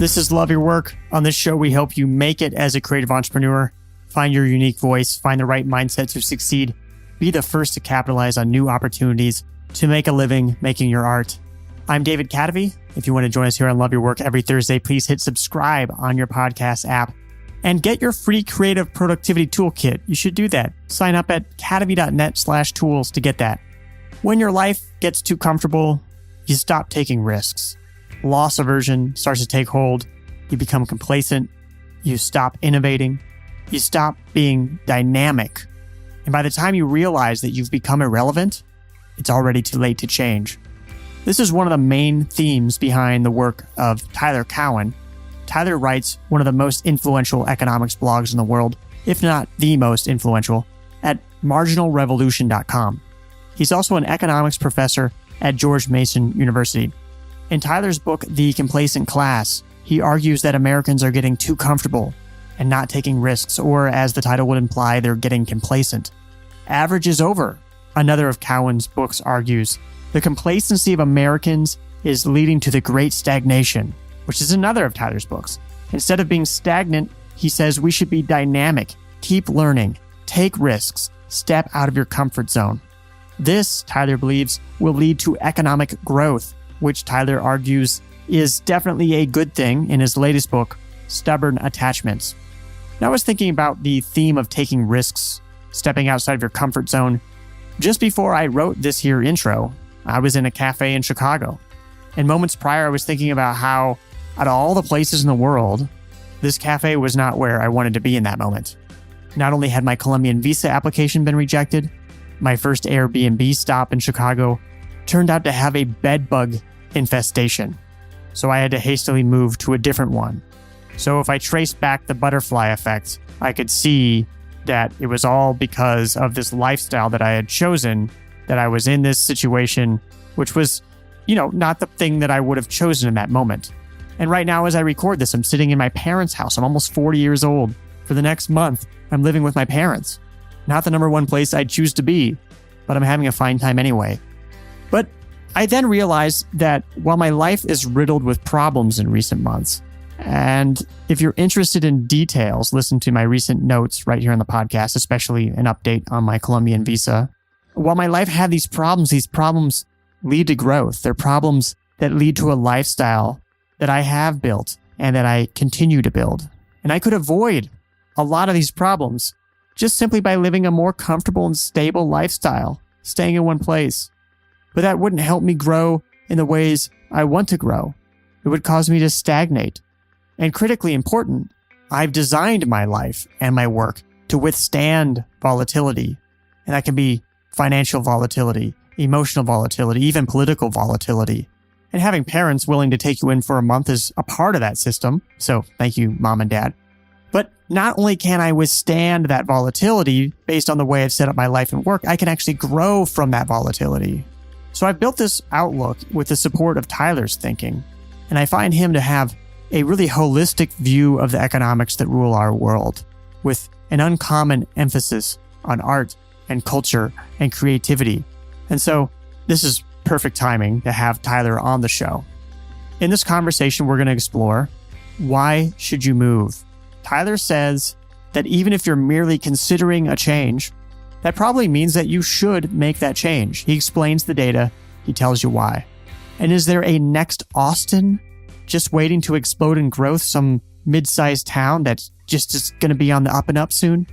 This is Love Your Work. On this show, we help you make it as a creative entrepreneur, find your unique voice, find the right mindset to succeed, be the first to capitalize on new opportunities to make a living making your art. I'm David Cadavy. If you want to join us here on Love Your Work every Thursday, please hit subscribe on your podcast app and get your free creative productivity toolkit. You should do that. Sign up at cadavy.net/tools to get that. When your life gets too comfortable, you stop taking risks. Loss aversion starts to take hold. You become complacent. You stop innovating. You stop being dynamic. And by the time you realize that you've become irrelevant, it's already too late to change. This is one of the main themes behind the work of Tyler Cowen. Tyler writes one of the most influential economics blogs in the world, if not the most influential, at marginalrevolution.com. He's also an economics professor at George Mason University. In Tyler's book, The Complacent Class, he argues that Americans are getting too comfortable and not taking risks, or as the title would imply, they're getting complacent. Average is over, another of Cowen's books argues. The complacency of Americans is leading to the Great Stagnation, which is another of Tyler's books. Instead of being stagnant, he says we should be dynamic, keep learning, take risks, step out of your comfort zone. This, Tyler believes, will lead to economic growth, which Tyler argues is definitely a good thing in his latest book, Stubborn Attachments. Now, I was thinking about the theme of taking risks, stepping outside of your comfort zone. Just before I wrote this here intro, I was in a cafe in Chicago. And moments prior, I was thinking about how, out of all the places in the world, this cafe was not where I wanted to be in that moment. Not only had my Colombian visa application been rejected, my first Airbnb stop in Chicago turned out to have a bed bug infestation. So I had to hastily move to a different one. So if I traced back the butterfly effect, I could see that it was all because of this lifestyle that I had chosen, that I was in this situation, which was, not the thing that I would have chosen in that moment. And right now, as I record this, I'm sitting in my parents' house. I'm almost 40 years old. For the next month, I'm living with my parents. Not the number one place I'd choose to be, but I'm having a fine time anyway. But I then realized that while my life is riddled with problems in recent months, and if you're interested in details, listen to my recent notes right here on the podcast, especially an update on my Colombian visa. While my life had these problems lead to growth. They're problems that lead to a lifestyle that I have built and that I continue to build. And I could avoid a lot of these problems just simply by living a more comfortable and stable lifestyle, staying in one place. But that wouldn't help me grow in the ways I want to grow. It would cause me to stagnate. And critically important, I've designed my life and my work to withstand volatility. And that can be financial volatility, emotional volatility, even political volatility. And having parents willing to take you in for a month is a part of that system. So thank you, Mom and Dad. But not only can I withstand that volatility based on the way I've set up my life and work, I can actually grow from that volatility. So I've built this outlook with the support of Tyler's thinking, and I find him to have a really holistic view of the economics that rule our world, with an uncommon emphasis on art and culture and creativity. And so this is perfect timing to have Tyler on the show. In this conversation, we're going to explore, why should you move? Tyler says that even if you're merely considering a change, that probably means that you should make that change. He explains the data. He tells you why. And is there a next Austin just waiting to explode in growth, some mid-sized town that's just going to be on the up and up soon?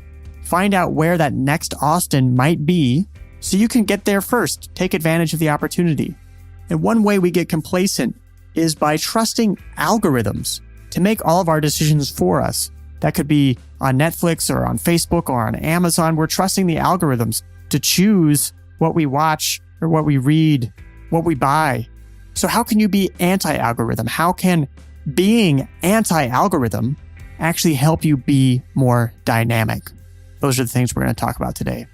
Find out where that next Austin might be so you can get there first. Take advantage of the opportunity. And one way we get complacent is by trusting algorithms to make all of our decisions for us. That could be on Netflix or on Facebook or on Amazon. We're trusting the algorithms to choose what we watch or what we read, what we buy. So how can you be anti-algorithm? How can being anti-algorithm actually help you be more dynamic? Those are the things we're going to talk about today.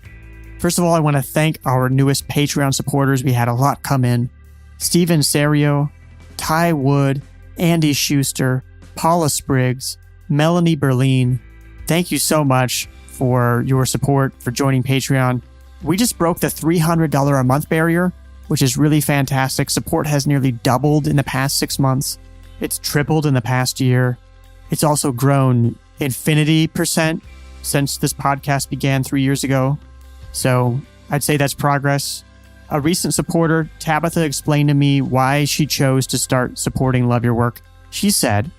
First of all, I want to thank our newest Patreon supporters. We had a lot come in. Steven Serio, Ty Wood, Andy Schuster, Paula Spriggs, Melanie Berlin. Thank you so much for your support, for joining Patreon. We just broke the $300 a month barrier, which is really fantastic. Support has nearly doubled in the past 6 months. It's tripled in the past year. It's also grown infinity% since this podcast began 3 years ago. So I'd say that's progress. A recent supporter, Tabitha, explained to me why she chose to start supporting Love Your Work. She said,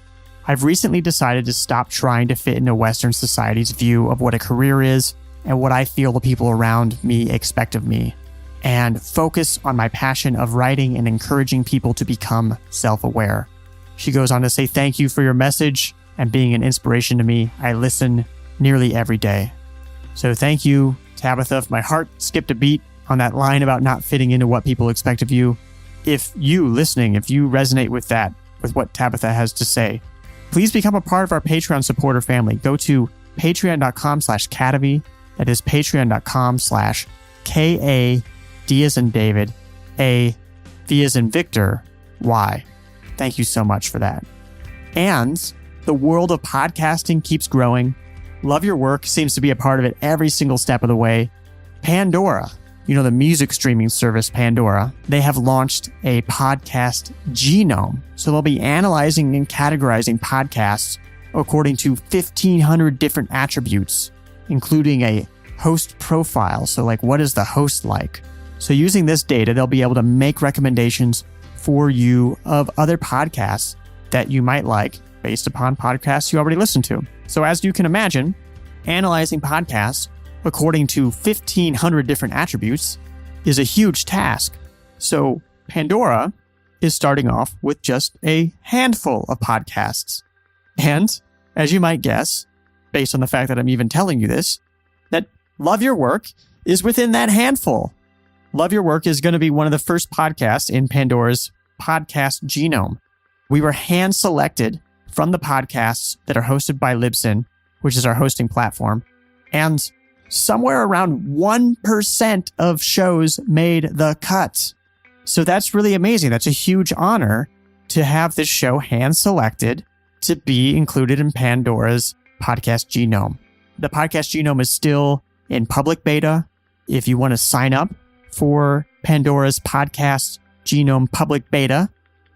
"I've recently decided to stop trying to fit into Western society's view of what a career is and what I feel the people around me expect of me, and focus on my passion of writing and encouraging people to become self-aware." She goes on to say, "Thank you for your message and being an inspiration to me. I listen nearly every day." So thank you, Tabitha. My heart skipped a beat on that line about not fitting into what people expect of you. If you listening, if you resonate with that, with what Tabitha has to say, please become a part of our Patreon supporter family. Go to patreon.com/Kadavy. That is patreon.com/KA D as in David, A, V as in Victor, Y. Thank you so much for that. And the world of podcasting keeps growing. Love Your Work seems to be a part of it every single step of the way. Pandora, the music streaming service Pandora, they have launched a podcast genome. So they'll be analyzing and categorizing podcasts according to 1,500 different attributes, including a host profile. So what is the host like? So using this data, they'll be able to make recommendations for you of other podcasts that you might like based upon podcasts you already listen to. So as you can imagine, analyzing podcasts according to 1,500 different attributes is a huge task. So Pandora is starting off with just a handful of podcasts. And as you might guess, based on the fact that I'm even telling you this, that Love Your Work is within that handful. Love Your Work is going to be one of the first podcasts in Pandora's podcast genome. We were hand selected from the podcasts that are hosted by Libsyn, which is our hosting platform, and somewhere around 1% of shows made the cut. So that's really amazing. That's a huge honor to have this show hand selected to be included in Pandora's podcast genome. The podcast genome is still in public beta. If you want to sign up for Pandora's podcast genome public beta,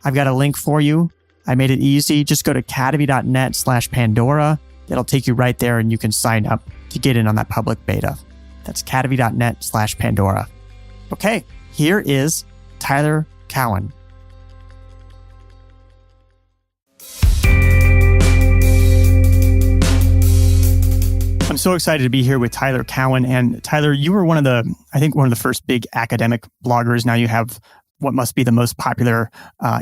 I've got a link for you. I made it easy. Just go to kadavy.net/Pandora. It'll take you right there and you can sign up to get in on that public beta. That's kadavy.net/Pandora. Okay, here is Tyler Cowen. I'm so excited to be here with Tyler Cowen. And Tyler, you were one of the first big academic bloggers. Now you have what must be the most popular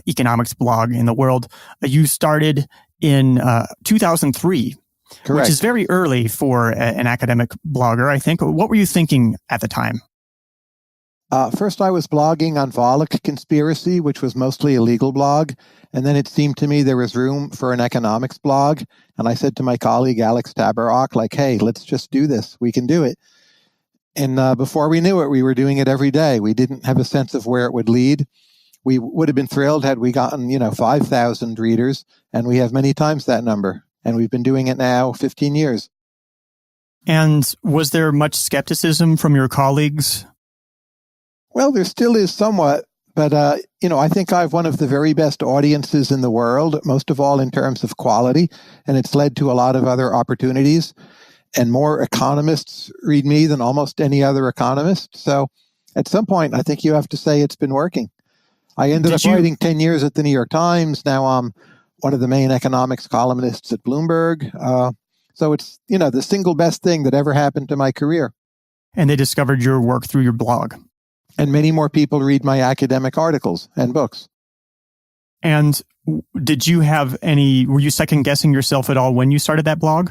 economics blog in the world. You started in 2003, correct, which is very early for an academic blogger, I think. What were you thinking at the time? First, I was blogging on Volokh Conspiracy, which was mostly a legal blog. And then it seemed to me there was room for an economics blog. And I said to my colleague, Alex Tabarrok, hey, let's just do this. We can do it. And before we knew it, we were doing it every day. We didn't have a sense of where it would lead. We would have been thrilled had we gotten, 5,000 readers. And we have many times that number. And we've been doing it now 15 years. And was there much skepticism from your colleagues? Well, there still is somewhat, but, I think I have one of the very best audiences in the world, most of all in terms of quality, and it's led to a lot of other opportunities, and more economists read me than almost any other economist. So at some point, I think you have to say it's been working. I ended up writing 10 years at the New York Times. Now I'm one of the main economics columnists at Bloomberg. So it's, the single best thing that ever happened to my career. And they discovered your work through your blog. And many more people read my academic articles and books. And were you second guessing yourself at all when you started that blog?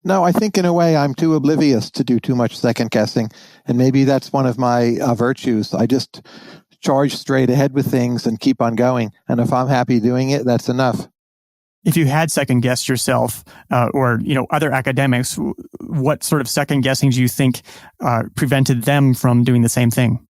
No, I think in a way I'm too oblivious to do too much second guessing. And maybe that's one of my virtues. I just charge straight ahead with things and keep on going. And if I'm happy doing it, that's enough. If you had second guessed yourself or other academics, what sort of second guessing do you think prevented them from doing the same thing?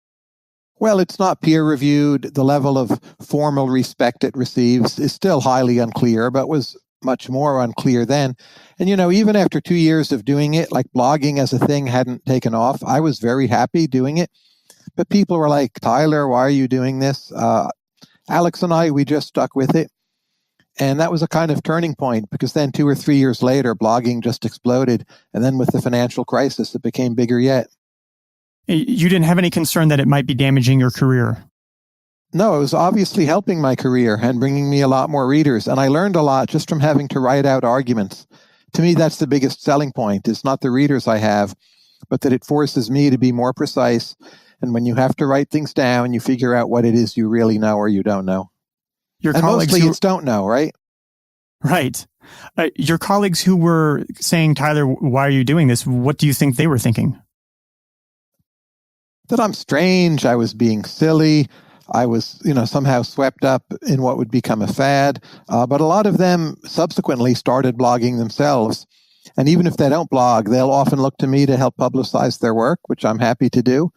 Well, it's not peer-reviewed. The level of formal respect it receives is still highly unclear, but was much more unclear then. And, even after 2 years of doing it, blogging as a thing hadn't taken off, I was very happy doing it. But people were like, Tyler, why are you doing this? Alex and I, we just stuck with it. And that was a kind of turning point because then 2 or 3 years later, blogging just exploded. And then with the financial crisis, it became bigger yet. You didn't have any concern that it might be damaging your career? No, it was obviously helping my career and bringing me a lot more readers. And I learned a lot just from having to write out arguments. To me, that's the biggest selling point. It's not the readers I have, but that it forces me to be more precise. And when you have to write things down, you figure out what it is you really know or you don't know. Your and colleagues mostly it's don't know, right? Right. Your colleagues who were saying, Tyler, why are you doing this? What do you think they were thinking? That I'm strange. I was being silly. I was, somehow swept up in what would become a fad. But a lot of them subsequently started blogging themselves. And even if they don't blog, they'll often look to me to help publicize their work, which I'm happy to do.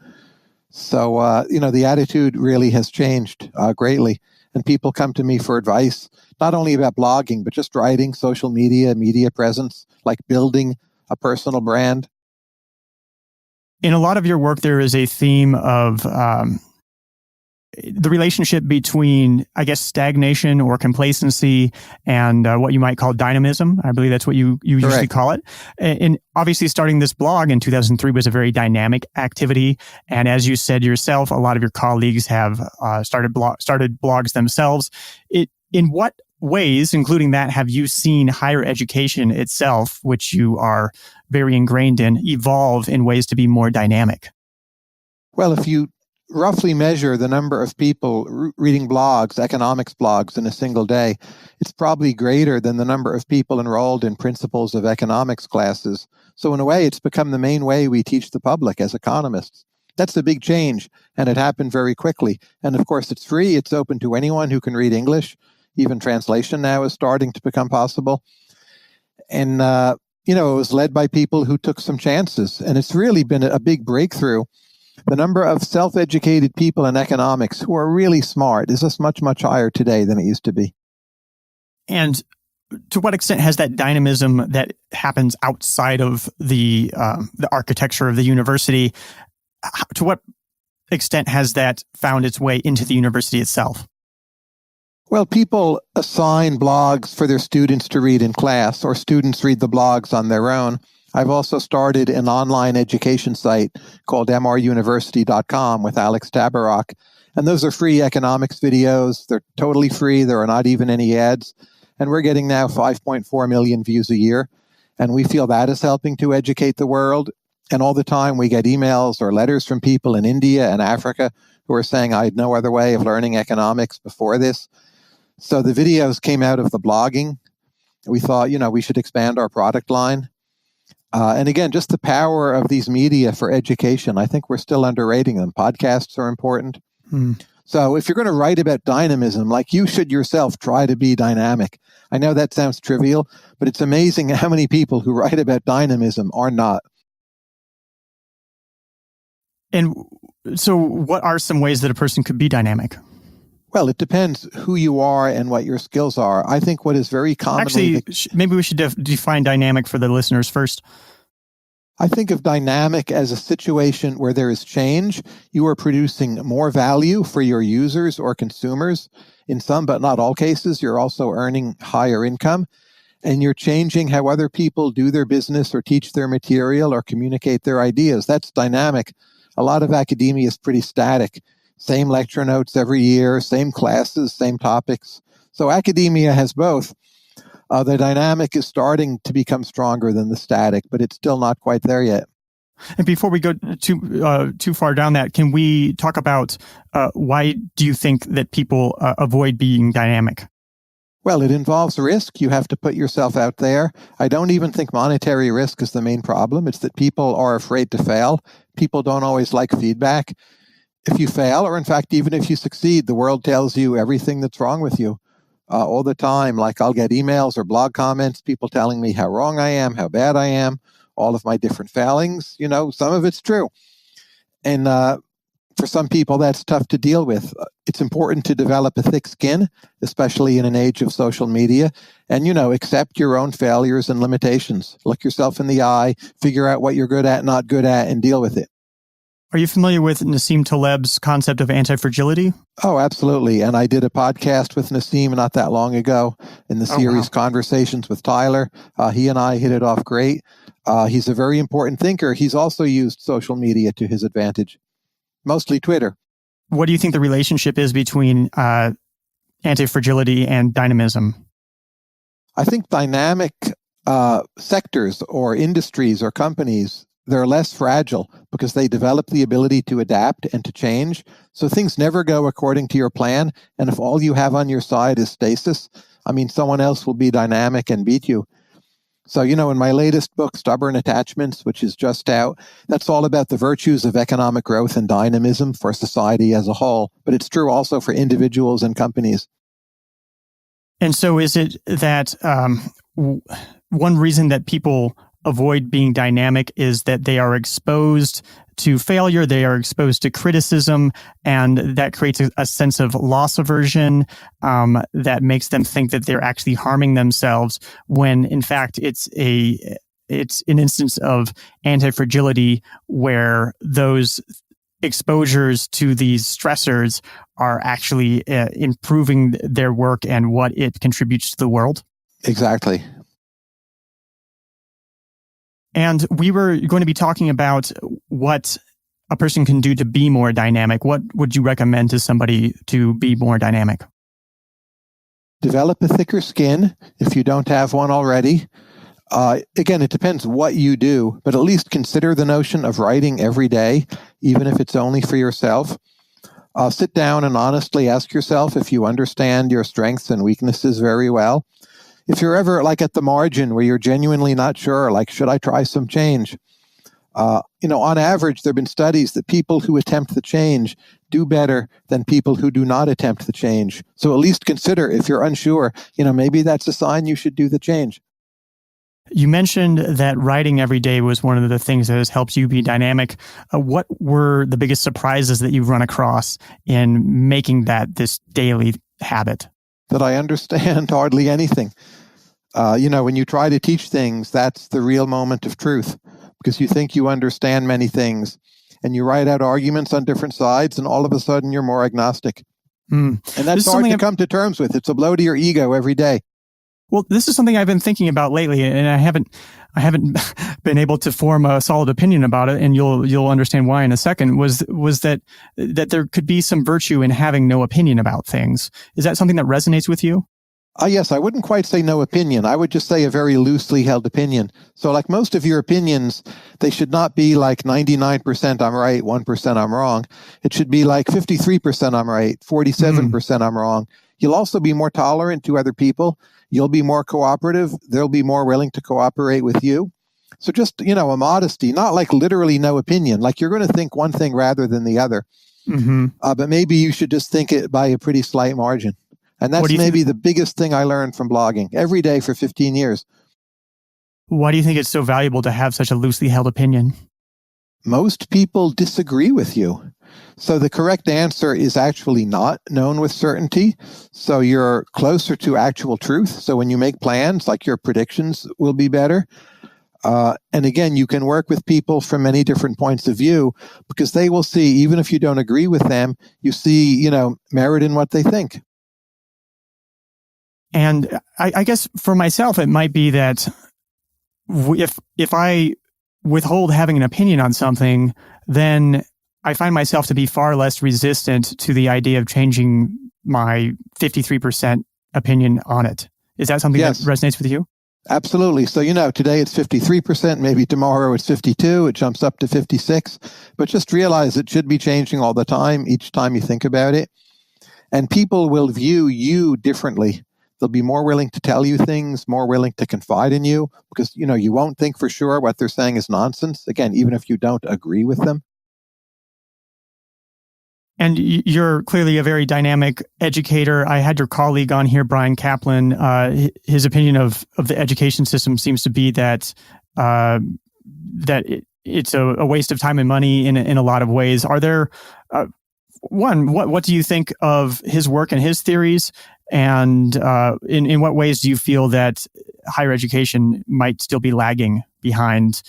So, the attitude really has changed greatly. And people come to me for advice, not only about blogging, but just writing, social media, media presence, like building a personal brand. In a lot of your work, there is a theme of the relationship between, I guess, stagnation or complacency and what you might call dynamism. I believe that's what you usually call it. And obviously, starting this blog in 2003 was a very dynamic activity. And as you said yourself, a lot of your colleagues have started blogs themselves. In what ways, including that, have you seen higher education itself, which you are very ingrained in, evolve in ways to be more dynamic? Well, if you roughly measure the number of people reading blogs, economics blogs, in a single day, it's probably greater than the number of people enrolled in principles of economics classes. So in a way, it's become the main way we teach the public as economists. That's a big change, and it happened very quickly. And of course, it's free. It's open to anyone who can read English. Even translation now is starting to become possible. And, it was led by people who took some chances. And it's really been a big breakthrough. The number of self-educated people in economics who are really smart is just much, much higher today than it used to be. And to what extent has that dynamism that happens outside of the architecture of the university, to what extent has that found its way into the university itself? Well, people assign blogs for their students to read in class, or students read the blogs on their own. I've also started an online education site called mruniversity.com with Alex Tabarrok. And those are free economics videos. They're totally free. There are not even any ads. And we're getting now 5.4 million views a year. And we feel that is helping to educate the world. And all the time we get emails or letters from people in India and Africa who are saying, I had no other way of learning economics before this. So the videos came out of the blogging. We thought, we should expand our product line. And again, just the power of these media for education. I think we're still underrating them. Podcasts are important. So if you're going to write about dynamism, like you should yourself try to be dynamic. I know that sounds trivial, but it's amazing how many people who write about dynamism are not. And so what are some ways that a person could be dynamic? Well, it depends who you are and what your skills are. I think what is very commonly... Actually, maybe we should define dynamic for the listeners first. I think of dynamic as a situation where there is change. You are producing more value for your users or consumers. In some, but not all cases, you're also earning higher income. And you're changing how other people do their business or teach their material or communicate their ideas. That's dynamic. A lot of academia is pretty static. Same lecture notes every year, same classes, same topics. So academia has both. The dynamic is starting to become stronger than the static, but it's still not quite there yet. And before we go too far down that, can we talk about why do you think that people avoid being dynamic? Well, it involves risk. You have to put yourself out there. I don't even think monetary risk is the main problem. It's that people are afraid to fail. People don't always like feedback. If you fail, or in fact, even if you succeed, the world tells you everything that's wrong with you all the time. Like I'll get emails or blog comments, people telling me how wrong I am, how bad I am, all of my different failings. Some of it's true. And for some people, that's tough to deal with. It's important to develop a thick skin, especially in an age of social media, and, accept your own failures and limitations. Look yourself in the eye, figure out what you're good at, not good at, and deal with it. Are you familiar with Nassim Taleb's concept of anti-fragility? Oh, absolutely. And I did a podcast with Nassim not that long ago in the series Conversations with Tyler. He and I hit it off great. He's a very important thinker. He's also used social media to his advantage, mostly Twitter. What do you think the relationship is between anti-fragility and dynamism? I think dynamic sectors or industries or companies, they're less fragile because they develop the ability to adapt and to change. So things never go according to your plan. And if all you have on your side is stasis, someone else will be dynamic and beat you. So, in my latest book, Stubborn Attachments, which is just out, that's all about the virtues of economic growth and dynamism for society as a whole. But it's true also for individuals and companies. And so is it that one reason that people avoid being dynamic is that they are exposed to failure, they are exposed to criticism, and that creates a sense of loss aversion that makes them think that they're actually harming themselves, when in fact it's an instance of anti-fragility where those exposures to these stressors are actually improving their work and what it contributes to the world? Exactly. And we were going to be talking about what a person can do to be more dynamic. What would you recommend to somebody to be more dynamic? Develop a thicker skin if you don't have one already. Again, it depends what you do, but at least consider the notion of writing every day, even if it's only for yourself. Sit down and honestly ask yourself if you understand your strengths and weaknesses very well. If you're ever at the margin where you're genuinely not sure, should I try some change? On average, there have been studies that people who attempt the change do better than people who do not attempt the change. So at least consider, if you're unsure, maybe that's a sign you should do the change. You mentioned that writing every day was one of the things that has helped you be dynamic. What were the biggest surprises that you've run across in making that this daily habit? That I understand hardly anything. When you try to teach things, that's the real moment of truth, because you think you understand many things and you write out arguments on different sides and all of a sudden you're more agnostic. And that's hard to come to terms with. It's a blow to your ego every day. Well, this is something I've been thinking about lately, and I haven't been able to form a solid opinion about it, and you'll understand why in a second. Was that there could be some virtue in having no opinion about things? Is that something that resonates with you? Yes, I wouldn't quite say no opinion. I would just say a very loosely held opinion. So like most of your opinions, they should not be like 99% I'm right, 1% I'm wrong. It should be like 53% I'm right, 47% I'm wrong. You'll also be more tolerant to other people. You'll be more cooperative. They'll be more willing to cooperate with you. So just, a modesty, not like literally no opinion. Like you're going to think one thing rather than the other. But maybe you should just think it by a pretty slight margin. And that's maybe the biggest thing I learned from blogging every day for 15 years. Why do you think it's so valuable to have such a loosely held opinion? Most people disagree with you. So the correct answer is actually not known with certainty. So you're closer to actual truth. So when you make plans, like your predictions will be better. And again, you can work with people from many different points of view because they will see, even if you don't agree with them, you see, merit in what they think. And I guess for myself, it might be that if I withhold having an opinion on something, then I find myself to be far less resistant to the idea of changing my 53% opinion on it. Is that something that resonates with you? Absolutely. So, today it's 53%, maybe tomorrow it's 52, it jumps up to 56, but just realize it should be changing all the time, each time you think about it. And people will view you differently. They'll be more willing to tell you things, more willing to confide in you because, you won't think for sure what they're saying is nonsense. Again, even if you don't agree with them. And you're clearly a very dynamic educator. I had your colleague on here, Brian Kaplan. His opinion of the education system seems to be that it's a waste of time and money in a lot of ways. Are there what do you think of his work and his theories? And in what ways do you feel that higher education might still be lagging behind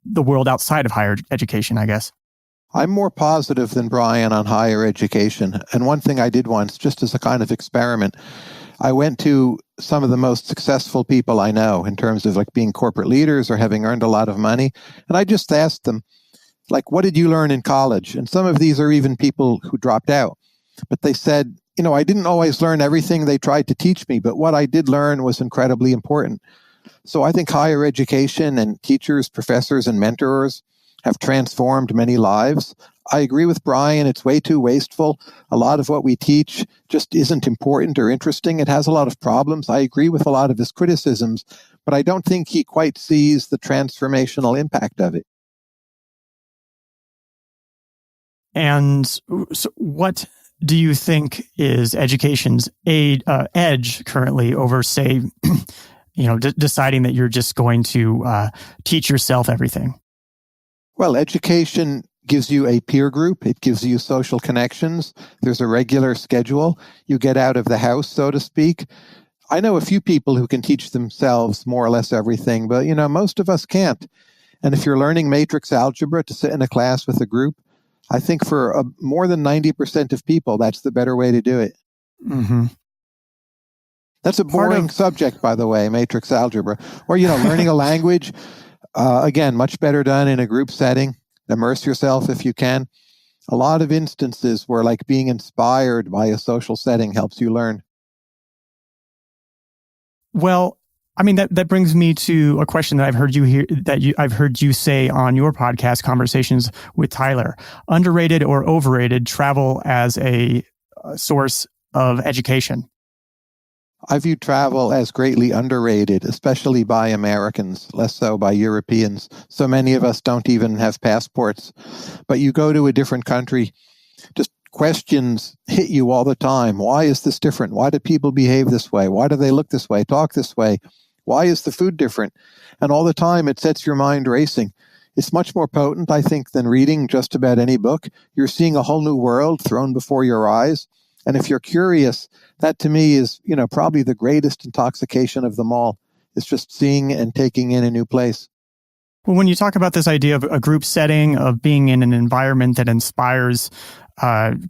the world outside of higher education, I guess. I'm more positive than Brian on higher education. And one thing I did once, just as a kind of experiment, I went to some of the most successful people I know in terms of like being corporate leaders or having earned a lot of money. And I just asked them, like, what did you learn in college? And some of these are even people who dropped out. But they said, I didn't always learn everything they tried to teach me, but what I did learn was incredibly important. So I think higher education and teachers, professors, and mentors have transformed many lives. I agree with Brian. It's way too wasteful. A lot of what we teach just isn't important or interesting. It has a lot of problems. I agree with a lot of his criticisms, but I don't think he quite sees the transformational impact of it. And so what do you think is education's edge currently over, say, deciding that you're just going to teach yourself everything? Well, education gives you a peer group. It gives you social connections. There's a regular schedule. You get out of the house, so to speak. I know a few people who can teach themselves more or less everything, but, most of us can't. And if you're learning matrix algebra to sit in a class with a group, I think for more than 90% of people, that's the better way to do it. Mm-hmm. That's a boring subject, by the way, matrix algebra. Or, learning a language, again, much better done in a group setting. Immerse yourself if you can. A lot of instances where like being inspired by a social setting helps you learn. Well, I mean, that brings me to a question that I've heard I've heard you say on your podcast conversations with Tyler. Underrated or overrated travel as a source of education? I view travel as greatly underrated, especially by Americans, less so by Europeans. So many of us don't even have passports. But you go to a different country, just questions hit you all the time. Why is this different? Why do people behave this way? Why do they look this way, talk this way? Why is the food different? And all the time it sets your mind racing. It's much more potent, I think, than reading just about any book. You're seeing a whole new world thrown before your eyes. And if you're curious, that to me is, probably the greatest intoxication of them all. It's just seeing and taking in a new place. Well, when you talk about this idea of a group setting, of being in an environment that inspires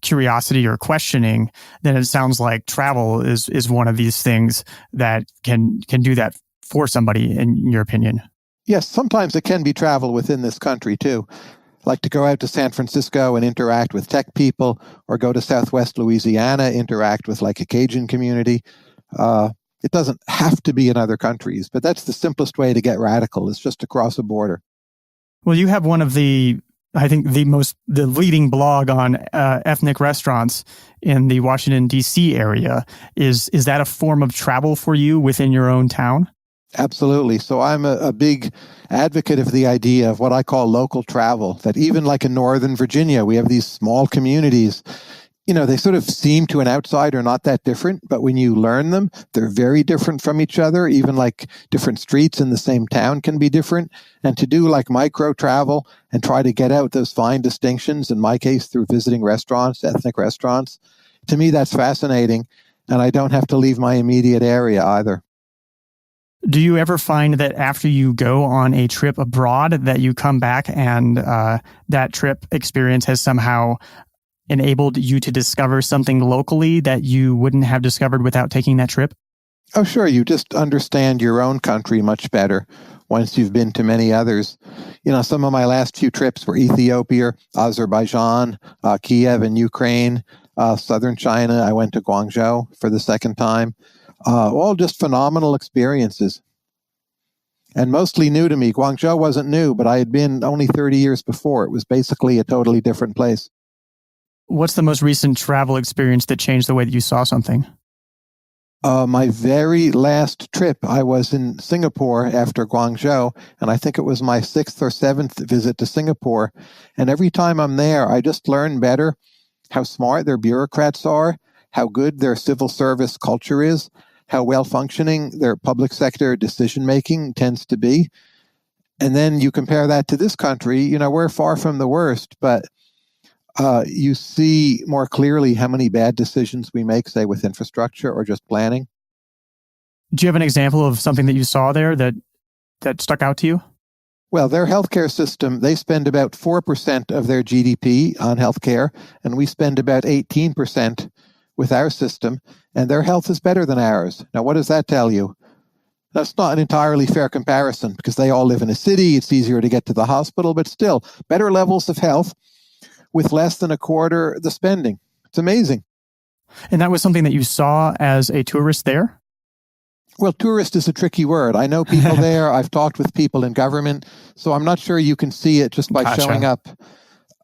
curiosity or questioning, then it sounds like travel is one of these things that can do that for somebody, in your opinion. Yes, sometimes it can be travel within this country too. Like to go out to San Francisco and interact with tech people, or go to Southwest Louisiana, interact with like a Cajun community. It doesn't have to be in other countries, but that's the simplest way to get radical, is just to cross a border. Well, you have one of the leading blog on ethnic restaurants in the Washington, D.C. area. Is that a form of travel for you within your own town? Absolutely. So I'm a big advocate of the idea of what I call local travel, that even like in Northern Virginia, we have these small communities. They sort of seem to an outsider not that different, but when you learn them, they're very different from each other. Even like different streets in the same town can be different. And to do like micro travel and try to get out those fine distinctions, in my case, through visiting restaurants, ethnic restaurants, to me, that's fascinating. And I don't have to leave my immediate area either. Do you ever find that after you go on a trip abroad that you come back and that trip experience has somehow enabled you to discover something locally that you wouldn't have discovered without taking that trip? Oh, sure. You just understand your own country much better once you've been to many others. Some of my last few trips were Ethiopia, Azerbaijan, Kiev and Ukraine, southern China. I went to Guangzhou for the second time. All just phenomenal experiences. And mostly new to me. Guangzhou wasn't new, but I had been only 30 years before. It was basically a totally different place. What's the most recent travel experience that changed the way that you saw something? My very last trip, I was in Singapore after Guangzhou, and I think it was my 6th or 7th visit to Singapore. And every time I'm there, I just learn better how smart their bureaucrats are, how good their civil service culture is, how well-functioning their public sector decision-making tends to be. And then you compare that to this country, we're far from the worst, but you see more clearly how many bad decisions we make, say, with infrastructure or just planning. Do you have an example of something that you saw there that stuck out to you? Well, their healthcare system, they spend about 4% of their GDP on healthcare, and we spend about 18% with our system, and their health is better than ours. Now, what does that tell you? That's not an entirely fair comparison because they all live in a city. It's easier to get to the hospital, but still, better levels of health with less than a quarter the spending. It's amazing. And that was something that you saw as a tourist there? Well, tourist is a tricky word. I know people there. I've talked with people in government, so I'm not sure you can see it just by showing up.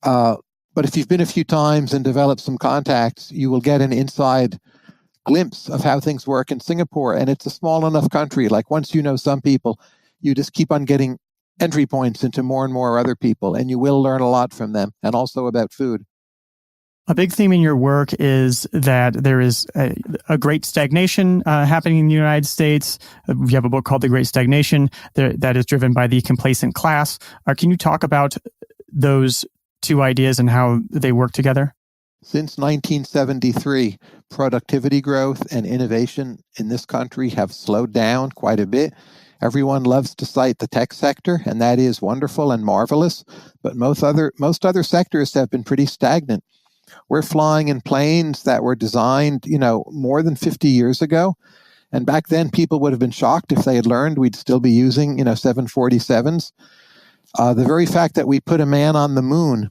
But if you've been a few times and developed some contacts, you will get an inside glimpse of how things work in Singapore. And it's a small enough country. Like once you know some people, you just keep on getting entry points into more and more other people, and you will learn a lot from them, and also about food. A big theme in your work is that there is a great stagnation happening in the United States. You have a book called The Great Stagnation that is driven by the complacent class. Can you talk about those two ideas and how they work together? Since 1973, productivity growth and innovation in this country have slowed down quite a bit. Everyone loves to cite the tech sector, and that is wonderful and marvelous, but most other sectors have been pretty stagnant. We're flying in planes that were designed, more than 50 years ago. And back then, people would have been shocked if they had learned we'd still be using, 747s. The very fact that we put a man on the moon,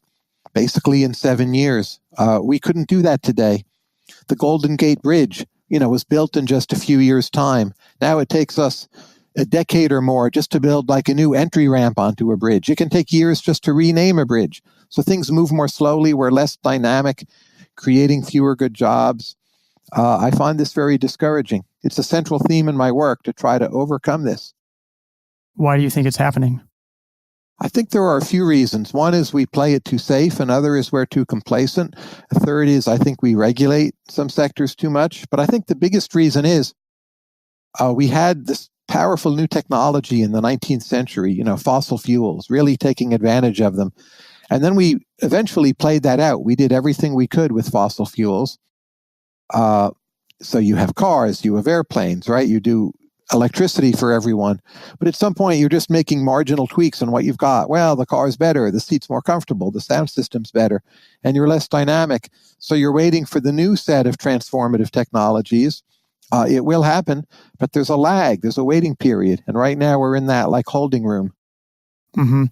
basically in 7 years, we couldn't do that today. The Golden Gate Bridge, was built in just a few years' time. Now it takes us a decade or more just to build like a new entry ramp onto a bridge. It can take years just to rename a bridge. So things move more slowly. We're less dynamic, creating fewer good jobs. I find this very discouraging. It's a central theme in my work to try to overcome this. Why do you think it's happening? I think there are a few reasons. One is we play it too safe. Another is we're too complacent. A third is I think we regulate some sectors too much. But I think the biggest reason is we had this powerful new technology in the 19th century, fossil fuels, really taking advantage of them. And then we eventually played that out. We did everything we could with fossil fuels. So you have cars, you have airplanes, right? You do electricity for everyone. But at some point, you're just making marginal tweaks on what you've got. Well, the car's better, the seat's more comfortable, the sound system's better, and you're less dynamic. So you're waiting for the new set of transformative technologies. It will happen, but there's a lag, there's a waiting period. And right now we're in that holding room. Mm-hmm.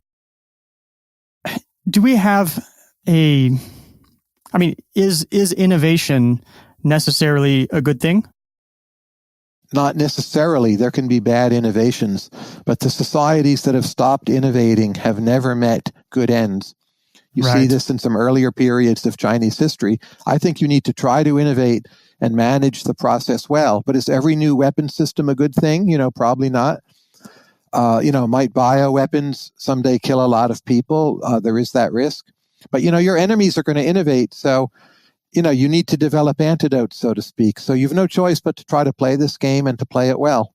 Do we have is innovation necessarily a good thing? Not necessarily. There can be bad innovations, but the societies that have stopped innovating have never met good ends. You see this in some earlier periods of Chinese history. I think you need to try to innovate and manage the process well. But is every new weapon system a good thing? Probably not. Might bioweapons someday kill a lot of people? There is that risk. But, your enemies are going to innovate. So, you need to develop antidotes, so to speak. So you've no choice but to try to play this game and to play it well.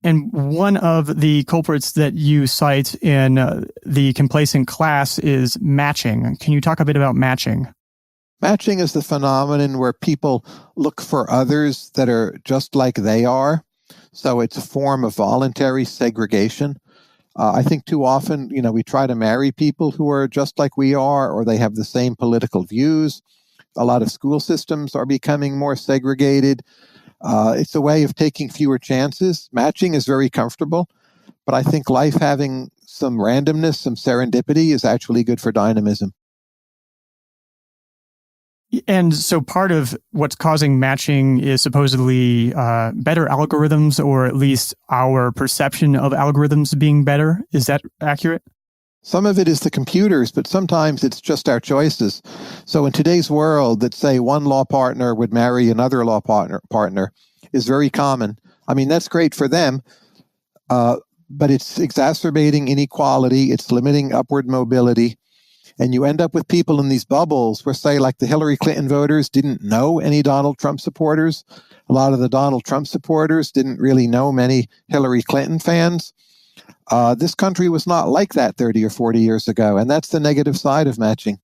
And one of the culprits that you cite in the Complacent Class is matching. Can you talk a bit about matching? Matching is the phenomenon where people look for others that are just like they are. So it's a form of voluntary segregation. I think too often, we try to marry people who are just like we are, or they have the same political views. A lot of school systems are becoming more segregated. It's a way of taking fewer chances. Matching is very comfortable, but I think life having some randomness, some serendipity is actually good for dynamism. And so part of what's causing matching is supposedly better algorithms, or at least our perception of algorithms being better. Is that accurate? Some of it is the computers, but sometimes it's just our choices. So in today's world, that say one law partner would marry another law partner is very common. I mean, that's great for them, but it's exacerbating inequality. It's limiting upward mobility. And you end up with people in these bubbles where, say, like the Hillary Clinton voters didn't know any Donald Trump supporters. A lot of the Donald Trump supporters didn't really know many Hillary Clinton fans. This country was not like that 30 or 40 years ago, and that's the negative side of matching.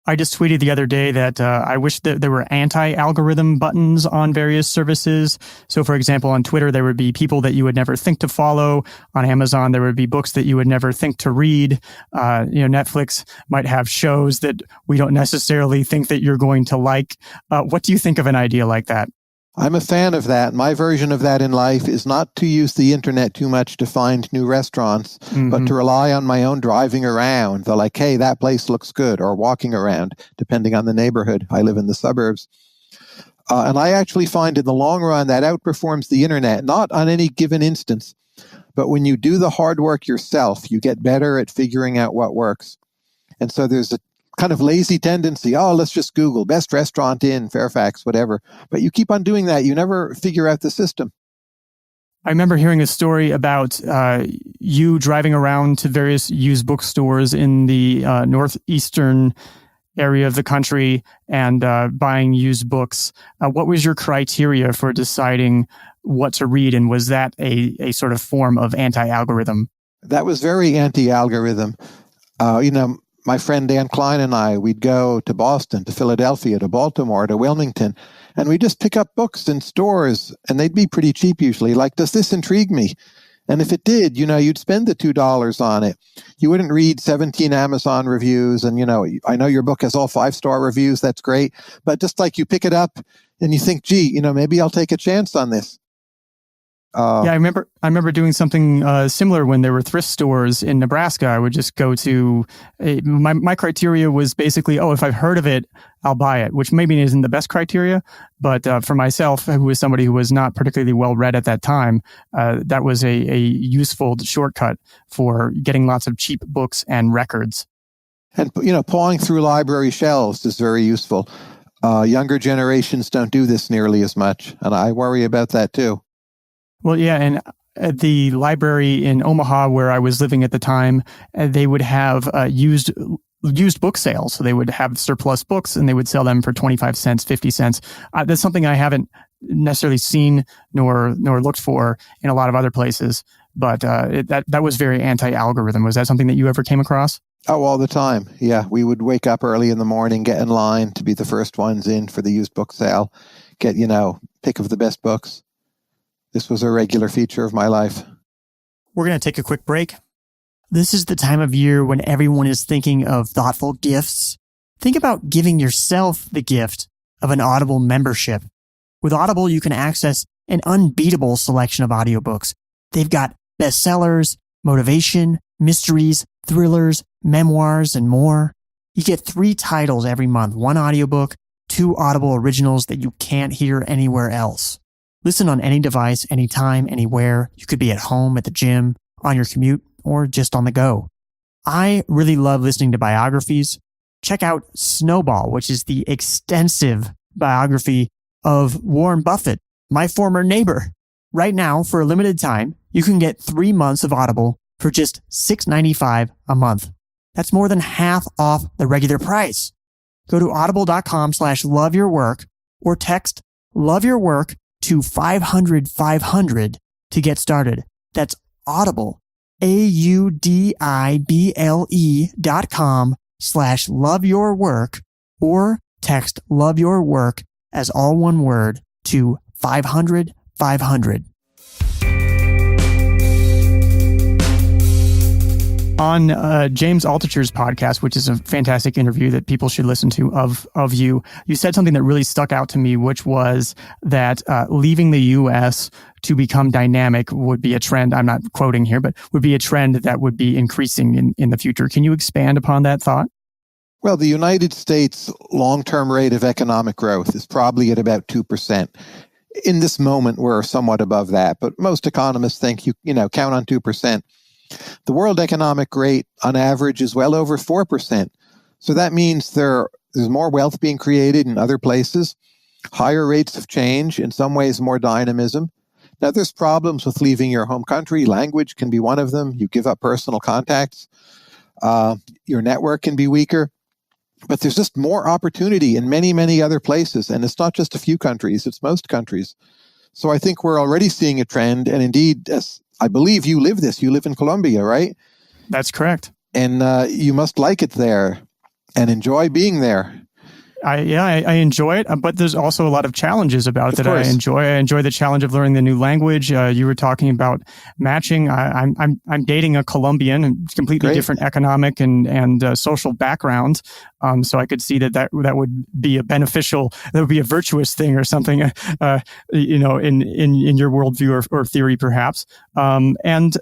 I just tweeted the other day that I wish that there were anti-algorithm buttons on various services. So, for example, on Twitter, there would be people that you would never think to follow. On Amazon, there would be books that you would never think to read. Netflix might have shows that we don't necessarily think that you're going to like. What do you think of an idea like that? I'm a fan of that. My version of that in life is not to use the internet too much to find new restaurants, but to rely on my own driving around. The like, hey, that place looks good, or walking around, depending on the neighborhood. I live in the suburbs. And I actually find in the long run that outperforms the internet, not on any given instance, but when you do the hard work yourself, you get better at figuring out what works. And so there's a kind of lazy tendency. Oh, let's just Google best restaurant in Fairfax, whatever. But you keep on doing that. You never figure out the system. I remember hearing a story about you driving around to various used bookstores in the northeastern area of the country and buying used books. What was your criteria for deciding what to read? And was that a sort of form of anti-algorithm? That was very anti-algorithm. My friend Dan Klein and I, we'd go to Boston, to Philadelphia, to Baltimore, to Wilmington, and we'd just pick up books in stores, and they'd be pretty cheap usually. Like, does this intrigue me? And if it did, you'd spend the $2 on it. You wouldn't read 17 Amazon reviews, and, I know your book has all 5-star reviews. That's great. But just like you pick it up and you think, gee, maybe I'll take a chance on this. I remember doing something similar when there were thrift stores in Nebraska. I would just go to my criteria was basically, if I've heard of it, I'll buy it, which maybe isn't the best criteria. But for myself, who was somebody who was not particularly well read at that time, that was a useful shortcut for getting lots of cheap books and records. And, pawing through library shelves is very useful. Younger generations don't do this nearly as much, and I worry about that too. Well, yeah, and at the library in Omaha, where I was living at the time, they would have used book sales. So they would have surplus books, and they would sell them for 25 cents, 50 cents. That's something I haven't necessarily seen nor looked for in a lot of other places. But that was very anti-algorithm. Was that something that you ever came across? Oh, all the time. Yeah, we would wake up early in the morning, get in line to be the first ones in for the used book sale, get, pick of the best books. This was a regular feature of my life. We're going to take a quick break. This is the time of year when everyone is thinking of thoughtful gifts. Think about giving yourself the gift of an Audible membership. With Audible, you can access an unbeatable selection of audiobooks. They've got bestsellers, motivation, mysteries, thrillers, memoirs, and more. You get 3 titles every month, 1 audiobook, 2 Audible originals that you can't hear anywhere else. Listen on any device, anytime, anywhere. You could be at home, at the gym, on your commute, or just on the go. I really love listening to biographies. Check out Snowball, which is the extensive biography of Warren Buffett, my former neighbor. Right now, for a limited time, you can get 3 months of Audible for just $6.95 a month. That's more than half off the regular price. Go to audible.com/loveyourwork or text loveyourwork to 500-500 to get started. That's Audible, audible.com/loveyourwork or text loveyourwork as all one word to 500-500. On James Altucher's podcast, which is a fantastic interview that people should listen to of you, you said something that really stuck out to me, which was that leaving the U.S. to become dynamic would be a trend. I'm not quoting here, but would be a trend that would be increasing in the future. Can you expand upon that thought? Well, the United States long-term rate of economic growth is probably at about 2%. In this moment, we're somewhat above that, but most economists think you count on 2%. The world economic rate, on average, is well over 4%. So that means there's more wealth being created in other places, higher rates of change, in some ways more dynamism. Now, there's problems with leaving your home country. Language can be one of them. You give up personal contacts. Your network can be weaker. But there's just more opportunity in many, many other places. And it's not just a few countries, it's most countries. So I think we're already seeing a trend. And indeed, I believe you live this. You live in Colombia, right? That's correct. And you must like it there. and enjoy being there. I enjoy it, but there's also a lot of challenges about it that I enjoy. I enjoy the challenge of learning the new language. You were talking about matching. I'm dating a Colombian, completely different economic and social background. So I could see that would be a beneficial, that would be a virtuous thing or something. In your worldview or theory, perhaps. And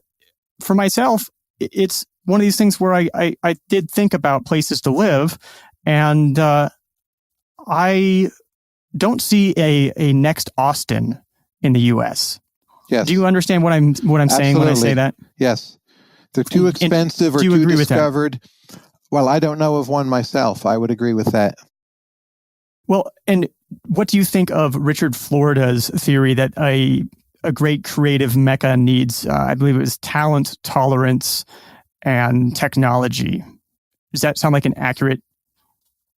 for myself, it's one of these things where I did think about places to live, and I don't see a next Austin in the U.S. Yes. Do you understand what I'm saying when I say that? Yes. They're too expensive or too discovered. Well, I don't know of one myself. I would agree with that. Well, and what do you think of Richard Florida's theory that a great creative mecca needs, I believe it was talent, tolerance, and technology? Does that sound like an accurate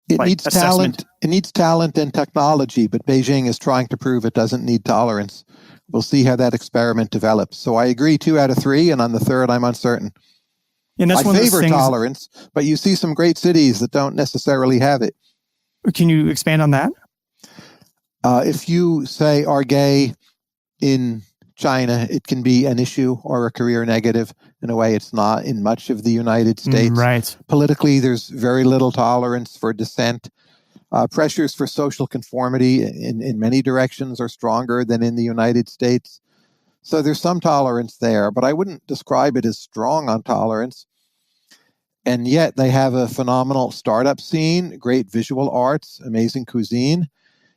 needs assessment? Talent. It needs talent and technology, but Beijing is trying to prove it doesn't need tolerance. We'll see how that experiment develops. So I agree 2 out of 3, and on the third, I'm uncertain. And that's I favor tolerance, but you see some great cities that don't necessarily have it. Can you expand on that? If you say are gay in China, it can be an issue or a career negative. In a way, it's not in much of the United States. Right. Politically, there's very little tolerance for dissent. Pressures for social conformity in many directions are stronger than in the United States. So there's some tolerance there, but I wouldn't describe it as strong on tolerance. And yet they have a phenomenal startup scene, great visual arts, amazing cuisine.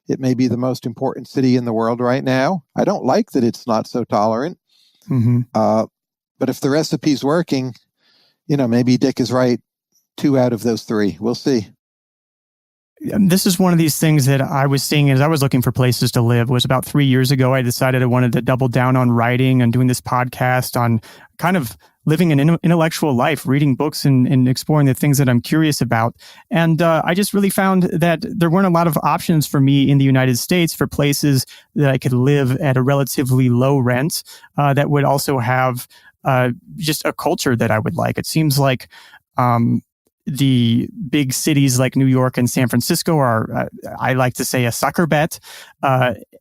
It may be the most important city in the world right now. I don't like that it's not so tolerant. Mm-hmm. But if the recipe's working, maybe Dick is right 2 out of those 3. We'll see. This is one of these things that I was seeing as I was looking for places to live. It was about 3 years ago. I decided I wanted to double down on writing and doing this podcast on kind of living an intellectual life, reading books and exploring the things that I'm curious about. And I just really found that there weren't a lot of options for me in the United States for places that I could live at a relatively low rent that would also have just a culture that I would like. It seems like the big cities like New York and San Francisco are, I like to say, a sucker bet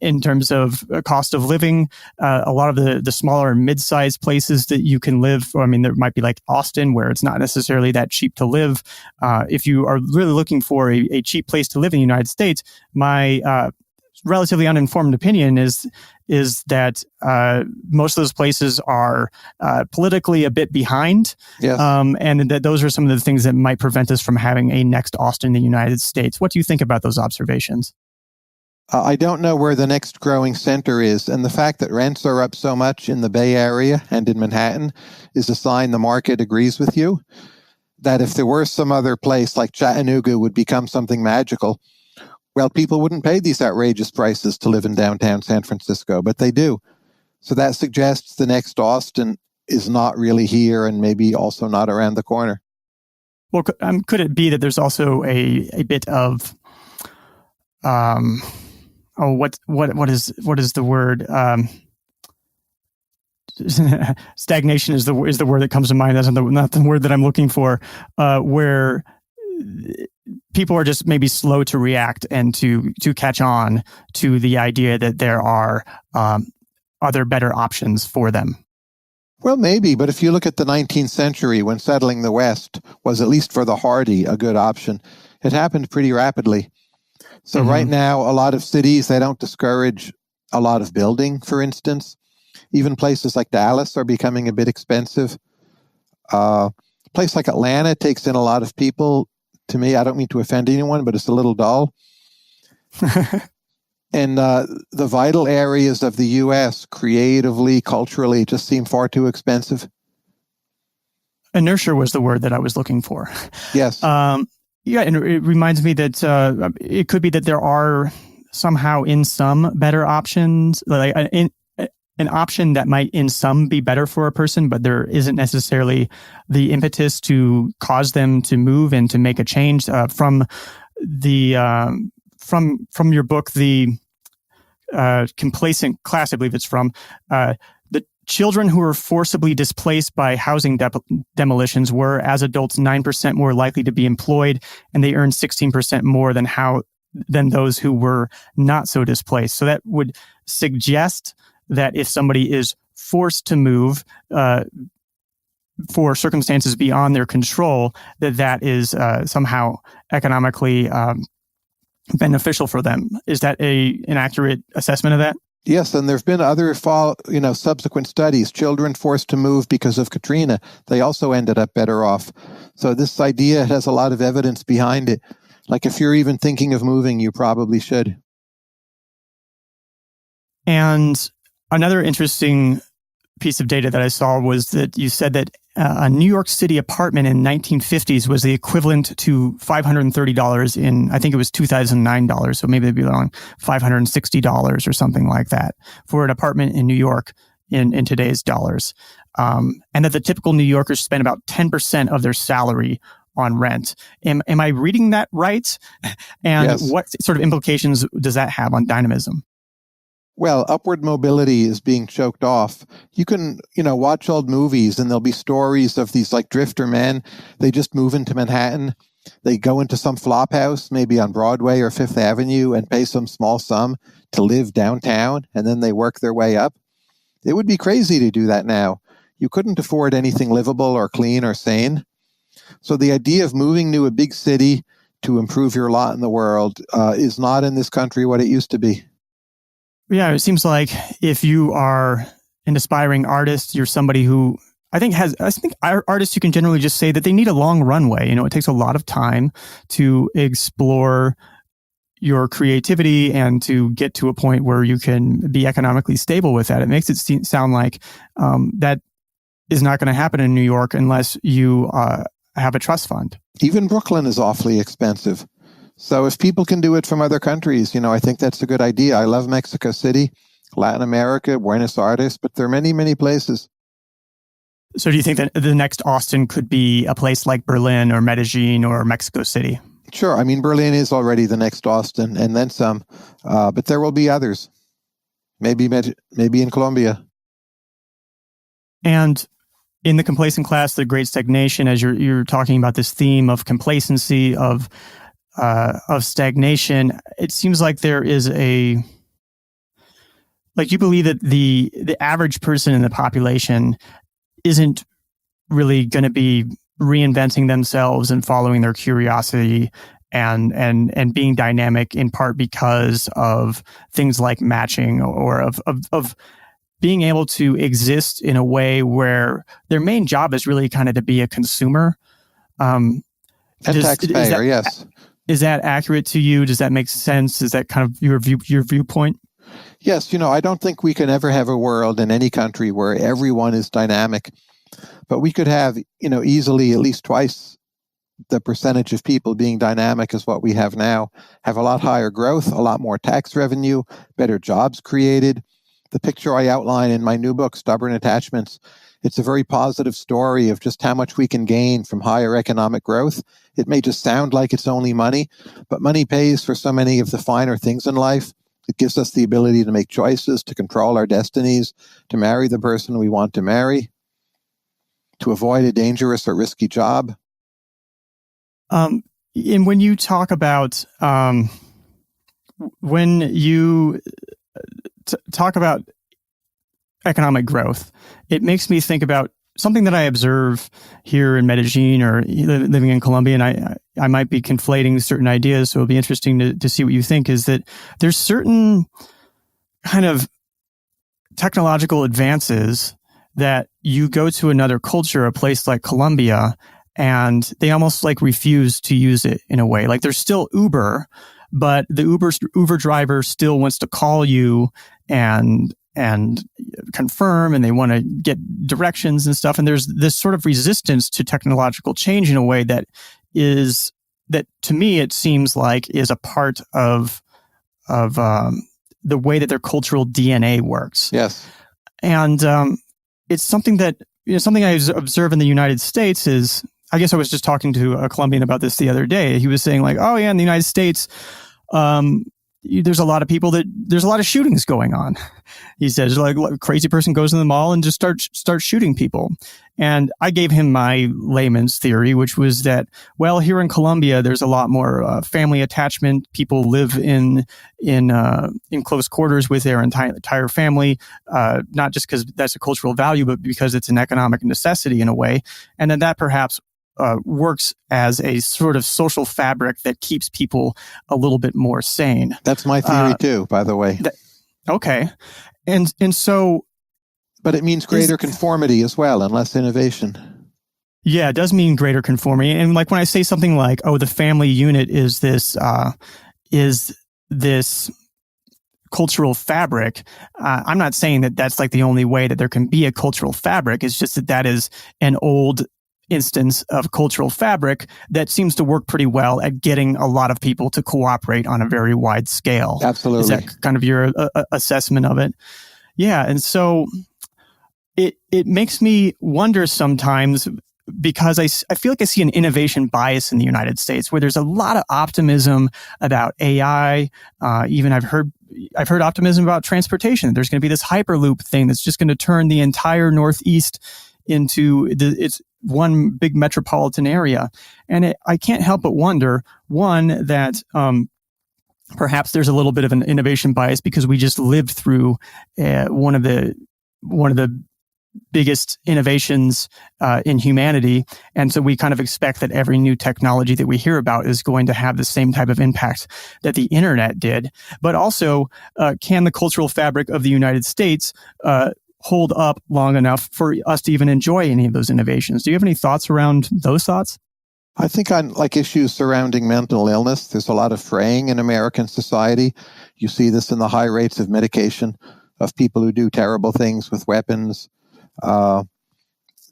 in terms of cost of living. A lot of the smaller and mid-sized places that you can live, there might be like Austin, where it's not necessarily that cheap to live. If you are really looking for a cheap place to live in the United States, my relatively uninformed opinion is that most of those places are politically a bit behind. Yes. And that those are some of the things that might prevent us from having a next Austin in the United States. What do you think about those observations? I don't know where the next growing center is, and the fact that rents are up so much in the Bay Area and in Manhattan is a sign the market agrees with you, that if there were some other place like Chattanooga would become something magical. Well, people wouldn't pay these outrageous prices to live in downtown San Francisco, but they do. So that suggests the next Austin is not really here and maybe also not around the corner. Well, could it be that there's also a bit of, what is the word? Stagnation is the word that comes to mind. That's not the word that I'm looking for. Where people are just maybe slow to react and to catch on to the idea that there are other better options for them. Well, maybe, but if you look at the 19th century when settling the West was, at least for the hardy, a good option, it happened pretty rapidly. So right now, a lot of cities, they don't discourage a lot of building, for instance. Even places like Dallas are becoming a bit expensive. A place like Atlanta takes in a lot of people. To me, I don't mean to offend anyone, but it's a little dull. And the vital areas of the U.S., creatively, culturally, just seem far too expensive. Inertia was the word that I was looking for. Yes. And it reminds me that it could be that there are somehow in some better options, like an option that might in some be better for a person, but there isn't necessarily the impetus to cause them to move and to make a change. From your book, the Complacent Class, I believe it's from, the children who were forcibly displaced by housing demolitions were, as adults, 9% more likely to be employed, and they earned 16% more than those who were not so displaced. So that would suggest that if somebody is forced to move for circumstances beyond their control, that is somehow economically beneficial for them. Is that an accurate assessment of that? Yes, and there have been other subsequent studies. Children forced to move because of Katrina, they also ended up better off. So this idea has a lot of evidence behind it. Like if you're even thinking of moving, you probably should. And another interesting piece of data that I saw was that you said that a New York City apartment in 1950s was the equivalent to $530 in, I think it was $2009, so maybe they'd be wrong, $560 or something like that for an apartment in New York in today's dollars. And that the typical New Yorkers spend about 10% of their salary on rent. Am I reading that right? And yes. What sort of implications does that have on dynamism? Well, upward mobility is being choked off. You can, watch old movies and there'll be stories of these like drifter men. They just move into Manhattan. They go into some flop house, maybe on Broadway or Fifth Avenue, and pay some small sum to live downtown, and then they work their way up. It would be crazy to do that now. You couldn't afford anything livable or clean or sane. So the idea of moving to a big city to improve your lot in the world is not in this country what it used to be. Yeah, it seems like if you are an aspiring artist, you're somebody who I think artists, you can generally just say that they need a long runway. It takes a lot of time to explore your creativity and to get to a point where you can be economically stable with that. It makes it sound like that is not going to happen in New York unless you have a trust fund. Even Brooklyn is awfully expensive. So if people can do it from other countries, I think that's a good idea. I love Mexico City, Latin America, Buenos Aires, but there are many, many places. So do you think that the next Austin could be a place like Berlin or Medellin or Mexico City? Sure. I mean, Berlin is already the next Austin and then some, but there will be others. Maybe in Colombia. And in the Complacent Class, the Great Stagnation, as you're talking about this theme of complacency, of stagnation, it seems like there is you believe that the average person in the population isn't really going to be reinventing themselves and following their curiosity and being dynamic, in part because of things like matching or of being able to exist in a way where their main job is really kind of to be a consumer. A taxpayer, yes. Is that accurate to you? Does that make sense? Is that kind of your viewpoint? Yes. I don't think we can ever have a world in any country where everyone is dynamic, but we could have, easily at least twice the percentage of people being dynamic as what we have now, have a lot higher growth, a lot more tax revenue, better jobs created. The picture I outline in my new book, Stubborn Attachments, it's a very positive story of just how much we can gain from higher economic growth. It may just sound like it's only money, but money pays for so many of the finer things in life. It gives us the ability to make choices, to control our destinies, to marry the person we want to marry, to avoid a dangerous or risky job. And when you talk about talk about economic growth, it makes me think about something that I observe here in Medellin or living in Colombia, and I might be conflating certain ideas, so it'll be interesting to see what you think, is that there's certain kind of technological advances that you go to another culture, a place like Colombia, and they almost like refuse to use it in a way. Like there's still Uber, but the Uber driver still wants to call you and confirm, and they want to get directions and stuff. And there's this sort of resistance to technological change in a way that to me, it seems like is a part of the way that their cultural DNA works. Yes. And it's something that, something I observe in the United States is, I guess I was just talking to a Colombian about this the other day. He was saying like, oh yeah, in the United States, there's a lot of shootings going on. He says, like, a crazy person goes in the mall and just starts shooting people. And I gave him my layman's theory, which was that, well, here in Colombia, there's a lot more family attachment. People live in close quarters with their entire family, not just because that's a cultural value, but because it's an economic necessity in a way. And then that perhaps works as a sort of social fabric that keeps people a little bit more sane. That's my theory too, by the way. Okay. And so... But it means greater conformity as well and less innovation. Yeah, it does mean greater conformity. And like when I say something like, oh, the family unit is this cultural fabric, I'm not saying that that's like the only way that there can be a cultural fabric. It's just that is an old instance of cultural fabric that seems to work pretty well at getting a lot of people to cooperate on a very wide scale. Absolutely. Is that kind of your assessment of it? Yeah. And so it makes me wonder sometimes, because I feel like I see an innovation bias in the United States where there's a lot of optimism about AI. Even I've heard optimism about transportation. There's going to be this Hyperloop thing that's just going to turn the entire Northeast into it's one big metropolitan area. And I can't help but wonder, one, that perhaps there's a little bit of an innovation bias because we just lived through one of the biggest innovations in humanity. And so we kind of expect that every new technology that we hear about is going to have the same type of impact that the internet did. But also, can the cultural fabric of the United States hold up long enough for us to even enjoy any of those innovations? Do you have any thoughts around those thoughts? I think on like issues surrounding mental illness, there's a lot of fraying in American society. You see this in the high rates of medication of people who do terrible things with weapons. To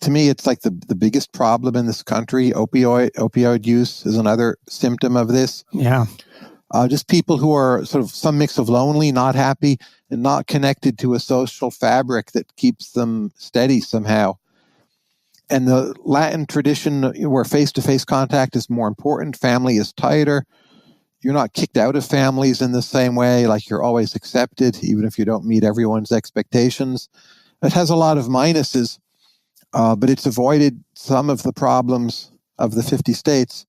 me, it's like the biggest problem in this country. Opioid use is another symptom of this. Yeah. Just people who are sort of some mix of lonely, not happy, and not connected to a social fabric that keeps them steady somehow. And the Latin tradition where face-to-face contact is more important, family is tighter. You're not kicked out of families in the same way, like you're always accepted, even if you don't meet everyone's expectations. It has a lot of minuses, but it's avoided some of the problems of the 50 states.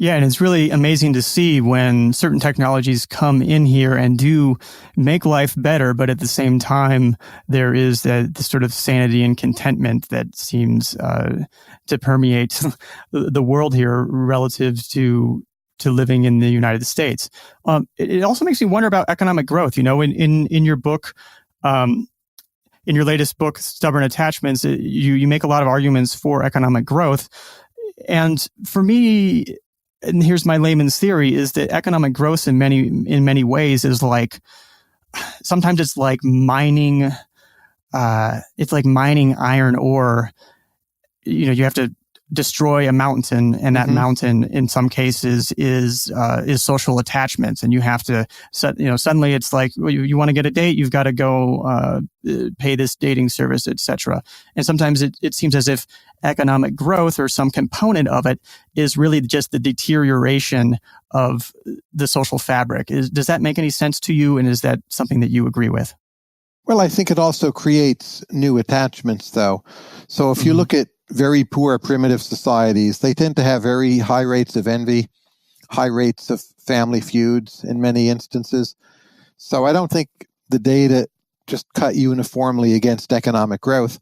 Yeah, and it's really amazing to see when certain technologies come in here and do make life better, but at the same time, there is the sort of sanity and contentment that seems to permeate the world here relative to living in the United States. It also makes me wonder about economic growth. You know, in your book, in your latest book, Stubborn Attachments, you make a lot of arguments for economic growth. And for me, and here's my layman's theory, is that economic growth in many ways is like, sometimes it's like mining iron ore. You know, you have to destroy a mountain, and that mountain in some cases is social attachments, and you have to suddenly it's like, well, you want to get a date, you've got to go pay this dating service, etc. And sometimes it seems as if economic growth or some component of it is really just the deterioration of the social fabric. Does that make any sense to you, and is that something that you agree with? Well, I think it also creates new attachments, though. So if you look at very poor primitive societies, they tend to have very high rates of envy, high rates of family feuds in many instances. So I don't think the data just cut uniformly against economic growth.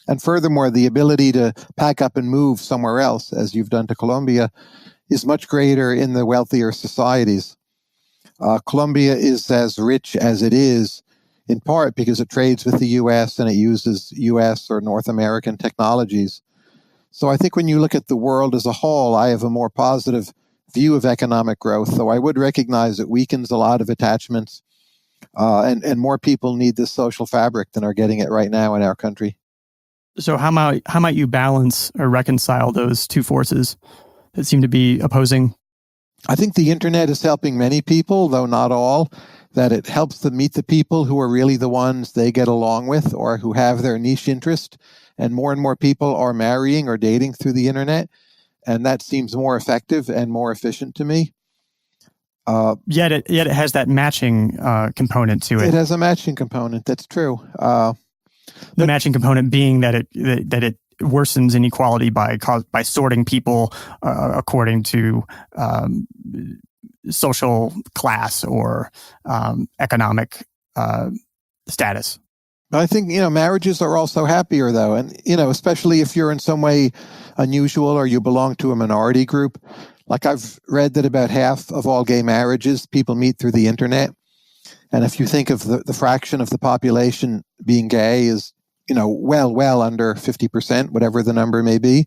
And furthermore, the ability to pack up and move somewhere else, as you've done to Colombia, is much greater in the wealthier societies. Colombia is as rich as it is in part because it trades with the U.S. and it uses U.S. or North American technologies. So I think when you look at the world as a whole, I have a more positive view of economic growth, though I would recognize it weakens a lot of attachments, and more people need this social fabric than are getting it right now in our country. So how might you balance or reconcile those two forces that seem to be opposing? I think the internet is helping many people, though not all, that it helps them meet the people who are really the ones they get along with or who have their niche interest. And more people are marrying or dating through the internet. And that seems more effective and more efficient to me. Yet it has that matching component to it. It has a matching component. That's true. The matching component being that it worsens inequality by sorting people according to social class or economic status. But I think, marriages are also happier, though. And, especially if you're in some way unusual or you belong to a minority group. Like I've read that about half of all gay marriages, people meet through the internet. And if you think of the fraction of the population being gay is, well under 50%, whatever the number may be,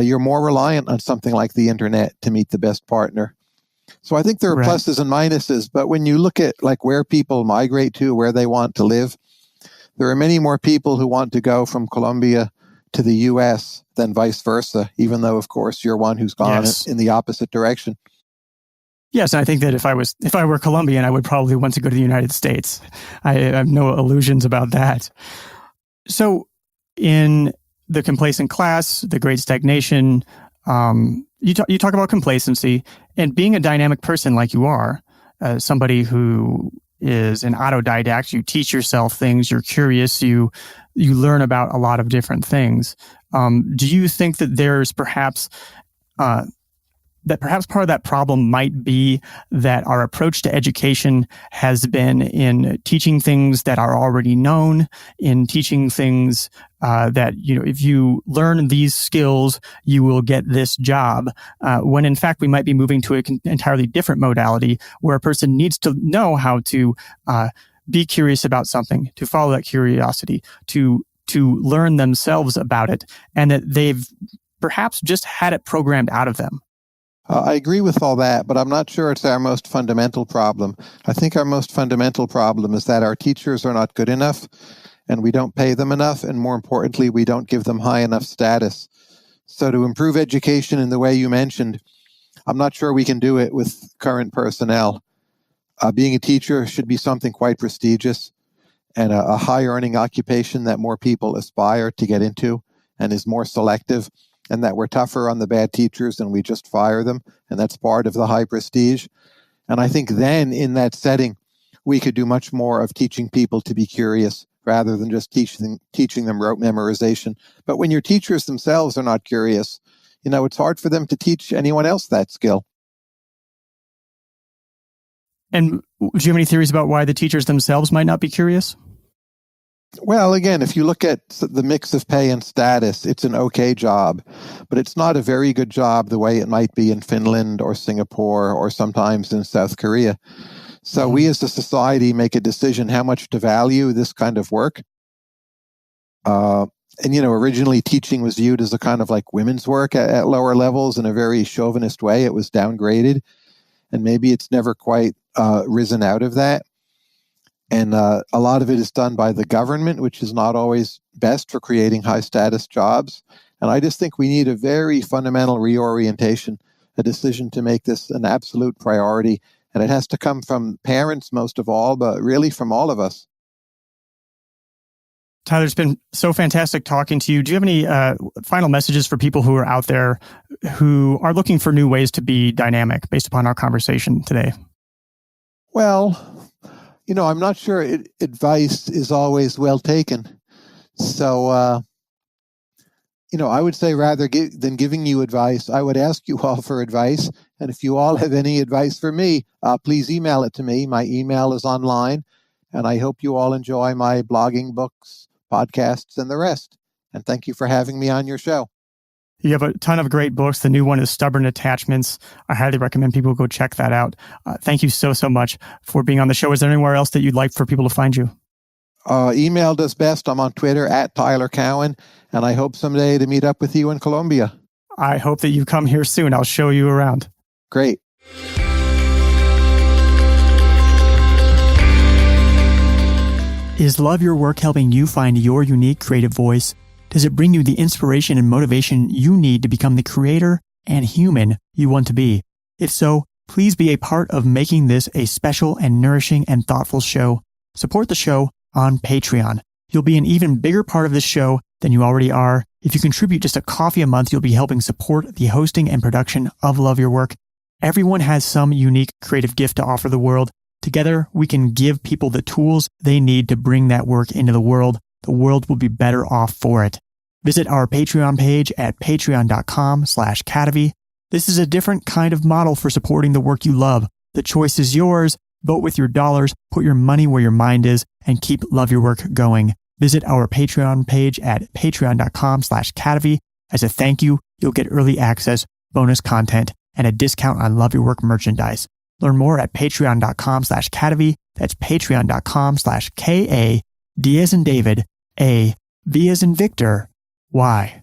you're more reliant on something like the internet to meet the best partner. So I think there are pluses and minuses. But when you look at like where people migrate to, where they want to live, there are many more people who want to go from Colombia to the U.S. than vice versa, even though, of course, you're one who's gone in the opposite direction. Yes, and I think that if I were Colombian, I would probably want to go to the United States. I have no illusions about that. So in the Complacent Class, the Great Stagnation, you talk about complacency and being a dynamic person like you are, somebody who is an autodidact. You teach yourself things. You're curious. You learn about a lot of different things. Do you think that there's perhaps part of that problem might be that our approach to education has been in teaching things that are already known, in teaching things that, if you learn these skills, you will get this job, when in fact we might be moving to an entirely different modality where a person needs to know how to be curious about something, to follow that curiosity, to learn themselves about it, and that they've perhaps just had it programmed out of them. I agree with all that, but I'm not sure it's our most fundamental problem. I think our most fundamental problem is that our teachers are not good enough, and we don't pay them enough, and more importantly, we don't give them high enough status. So to improve education in the way you mentioned, I'm not sure we can do it with current personnel. Being a teacher should be something quite prestigious and a high-earning occupation that more people aspire to get into and is more selective, and that we're tougher on the bad teachers and we just fire them, and that's part of the high prestige. And I think then in that setting, we could do much more of teaching people to be curious rather than just teaching them rote memorization. But when your teachers themselves are not curious, it's hard for them to teach anyone else that skill. And do you have any theories about why the teachers themselves might not be curious? Well, again, if you look at the mix of pay and status, it's an okay job, but it's not a very good job the way it might be in Finland or Singapore or sometimes in South Korea. So we as a society make a decision how much to value this kind of work. Originally teaching was viewed as a kind of like women's work at lower levels in a very chauvinist way. It was downgraded, and maybe it's never quite risen out of that. And a lot of it is done by the government, which is not always best for creating high-status jobs. And I just think we need a very fundamental reorientation, a decision to make this an absolute priority. And it has to come from parents most of all, but really from all of us. Tyler, it's been so fantastic talking to you. Do you have any final messages for people who are out there who are looking for new ways to be dynamic based upon our conversation today? Well, I'm not sure advice is always well taken. So, I would say rather than giving you advice, I would ask you all for advice. And if you all have any advice for me, please email it to me. My email is online. And I hope you all enjoy my blogging, books, podcasts, and the rest. And thank you for having me on your show. You have a ton of great books. The new one is Stubborn Attachments. I highly recommend people go check that out. Thank you so much for being on the show. Is there anywhere else that you'd like for people to find you? Email does best. I'm on Twitter at Tyler Cowen, and I hope someday to meet up with you in Colombia. I hope that you come here soon. I'll show you around. Great. Is Love Your Work helping you find your unique creative voice? Does it bring you the inspiration and motivation you need to become the creator and human you want to be? If so, please be a part of making this a special and nourishing and thoughtful show. Support the show on Patreon. You'll be an even bigger part of this show than you already are. If you contribute just a coffee a month, you'll be helping support the hosting and production of Love Your Work. Everyone has some unique creative gift to offer the world. Together, we can give people the tools they need to bring that work into the world. The world will be better off for it. Visit our Patreon page at patreon.com/Cadavy. This is a different kind of model for supporting the work you love. The choice is yours. Vote with your dollars, put your money where your mind is, and keep Love Your Work going. Visit our Patreon page at patreon.com/Cadavy. As a thank you, you'll get early access, bonus content, and a discount on Love Your Work merchandise. Learn more at patreon.com/Cadavy. That's patreon.com/KA, D as in David, A, V as in Victor, Y.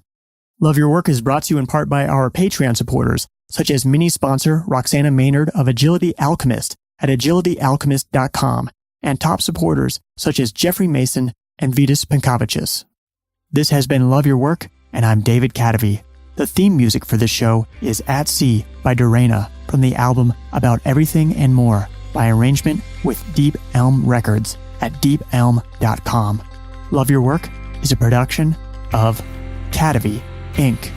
Love Your Work is brought to you in part by our Patreon supporters, such as mini sponsor Roxana Maynard of Agility Alchemist at agilityalchemist.com, and top supporters such as Jeffrey Mason and Vitas Pankavicius. This has been Love Your Work, and I'm David Cadavy. The theme music for this show is At Sea by Dorena from the album About Everything and More by arrangement with Deep Elm Records at deepelm.com. Love Your Work is a production of Cadavy, Inc.